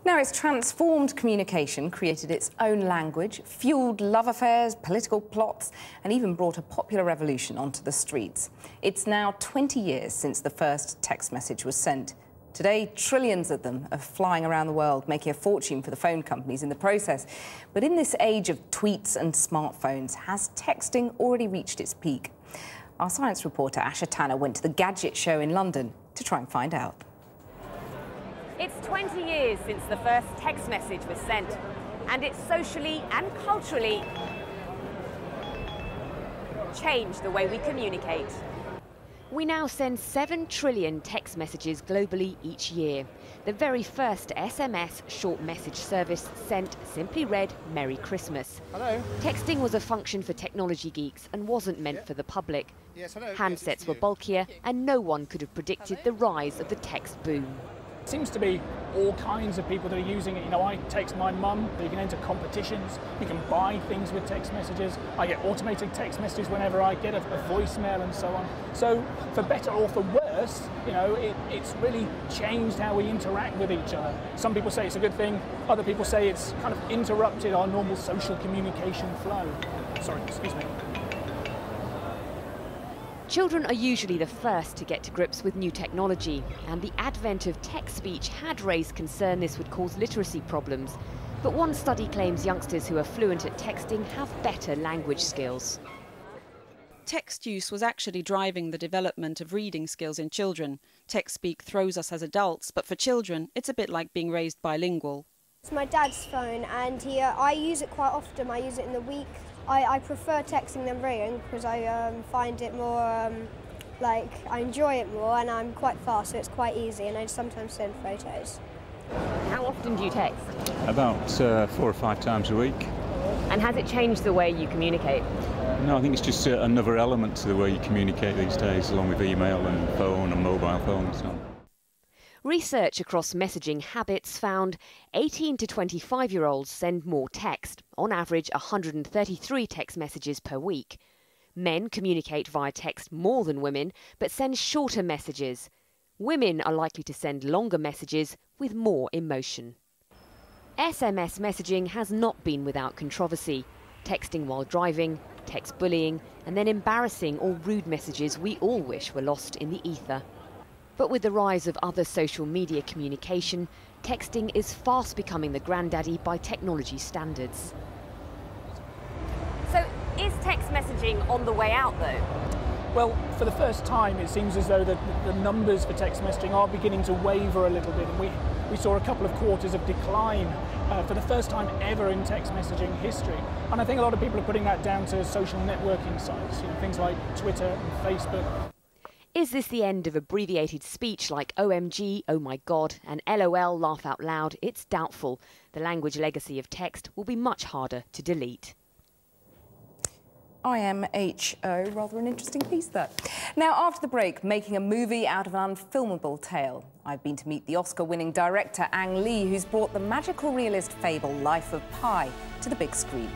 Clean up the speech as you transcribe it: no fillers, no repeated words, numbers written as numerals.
Now, it's transformed communication, created its own language, fuelled love affairs, political plots, and even brought a popular revolution onto the streets. It's now 20 years since the first text message was sent. Today, trillions of them are flying around the world, making a fortune for the phone companies in the process. But in this age of tweets and smartphones, has texting already reached its peak? Our science reporter Asha Tanner went to the Gadget Show in London to try and find out. It's 20 years since the first text message was sent, and it's socially and culturally changed the way we communicate. We now send 7 trillion text messages globally each year. The very first SMS short message service sent simply read, "Merry Christmas." Hello. Texting was a function for technology geeks and wasn't meant for the public. Yes, hello. Handsets were bulkier, and no one could have predicted the rise of the text boom. Seems to be all kinds of people that are using it. You know, I text my mum. You can enter competitions. You can buy things with text messages. I get automated text messages whenever I get a voicemail and so on. So, for better or for worse, you know, it's really changed how we interact with each other. Some people say it's a good thing. Other people say it's kind of interrupted our normal social communication flow. Sorry, excuse me. Children are usually the first to get to grips with new technology, and the advent of text speech had raised concern this would cause literacy problems. But one study claims youngsters who are fluent at texting have better language skills. Text use was actually driving the development of reading skills in children. Text speak throws us as adults, but for children, it's a bit like being raised bilingual. It's my dad's phone, and I use it quite often. I use it in the week. I prefer texting than ringing because I find it more, I enjoy it more, and I'm quite fast, so it's quite easy, and I sometimes send photos. How often do you text? About 4 or 5 times a week. And has it changed the way you communicate? No, I think it's just another element to the way you communicate these days, along with email and phone and mobile phone and so on. Research across messaging habits found 18 to 25-year-olds send more text, on average 133 text messages per week. Men communicate via text more than women, but send shorter messages. Women are likely to send longer messages with more emotion. SMS messaging has not been without controversy. Texting while driving, text bullying, and then embarrassing or rude messages we all wish were lost in the ether. But with the rise of other social media communication, texting is fast becoming the granddaddy by technology standards. So, is text messaging on the way out, though? Well, for the first time, it seems as though the numbers for text messaging are beginning to waver a little bit, and we saw a couple of quarters of decline for the first time ever in text messaging history. And I think a lot of people are putting that down to social networking sites, you know, things like Twitter and Facebook. Is this the end of abbreviated speech like OMG, oh my god, and LOL, laugh out loud? It's doubtful. The language legacy of text will be much harder to delete. IMHO, rather an interesting piece that. Now, after the break, making a movie out of an unfilmable tale. I've been to meet the Oscar-winning director Ang Lee, who's brought the magical realist fable Life of Pi to the big screen.